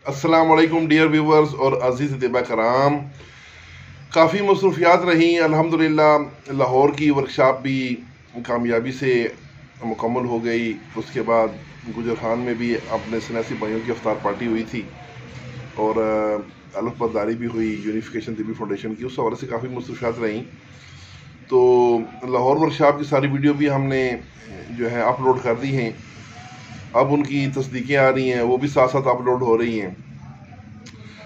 السلام علیکم dear viewers اور عزیز طبہ کرام، کافی مصروفیات رہیں۔ الحمدللہ لاہور کی ورکشاپ بھی کامیابی سے مکمل ہو گئی۔ اس کے بعد گجرخان میں بھی اپنے سنیسی بھائیوں کی افطار پارٹی ہوئی تھی اور الف برداری بھی ہوئی یونیفیکیشن طبی فاؤنڈیشن کی۔ اس حوالے سے کافی مصروفیات رہیں، تو لاہور ورکشاپ کی ساری ویڈیو بھی ہم نے جو ہے اپلوڈ کر دی ہیں۔ اب ان کی تصدیقیں آ رہی ہیں، وہ بھی ساتھ ساتھ اپلوڈ ہو رہی ہیں۔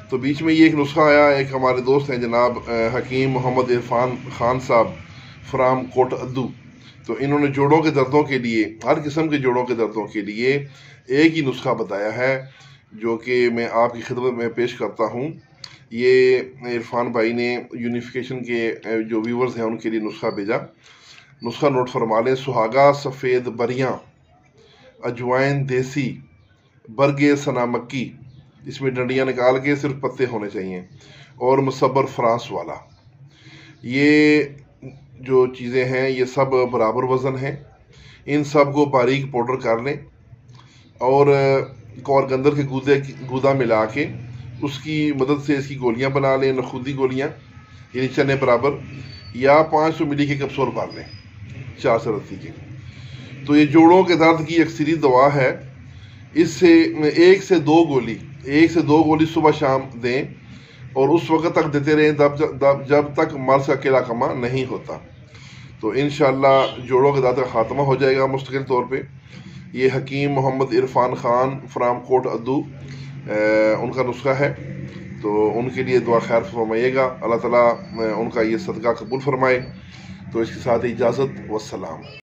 تو بیچ میں یہ ایک نسخہ آیا، ایک ہمارے دوست ہیں جناب حکیم محمد عرفان خان صاحب فرام کوٹ ادو، تو انہوں نے جوڑوں کے دردوں کے لیے، ہر قسم کے جوڑوں کے دردوں کے لیے ایک ہی نسخہ بتایا ہے، جو کہ میں آپ کی خدمت میں پیش کرتا ہوں۔ یہ عرفان بھائی نے یونیفیکیشن کے جو ویورز ہیں ان کے لیے نسخہ بھیجا۔ نسخہ نوٹ فرما لیں: سہاگا سفید بریاں، اجوائن دیسی، برگے سنا مکی، اس میں ڈنڈیاں نکال کے صرف پتے ہونے چاہیے، اور مصبر فرانس والا۔ یہ جو چیزیں ہیں یہ سب برابر وزن ہیں۔ ان سب کو باریک پاؤڈر کر لیں اور کورگندر کے گودا ملا کے اس کی مدد سے اس کی گولیاں بنا لیں، نخودی گولیاں، یعنی چنے برابر، یا 500 ملی کے کپسول بھر لیں 4 رتی کے۔ تو یہ جوڑوں کے درد کی اکثری دوا ہے۔ اس سے 1 سے 2 گولی صبح شام دیں، اور اس وقت تک دیتے رہیں جب تک مرض کا قلعہ کما نہیں ہوتا۔ تو انشاءاللہ جوڑوں کے درد کا خاتمہ ہو جائے گا مستقل طور پہ۔ یہ حکیم محمد عرفان خان فرام کوٹ ادو ان کا نسخہ ہے، تو ان کے لیے دعا خیر فرمائیے گا، اللہ تعالیٰ ان کا یہ صدقہ قبول فرمائے۔ تو اس کے ساتھ اجازت، والسلام۔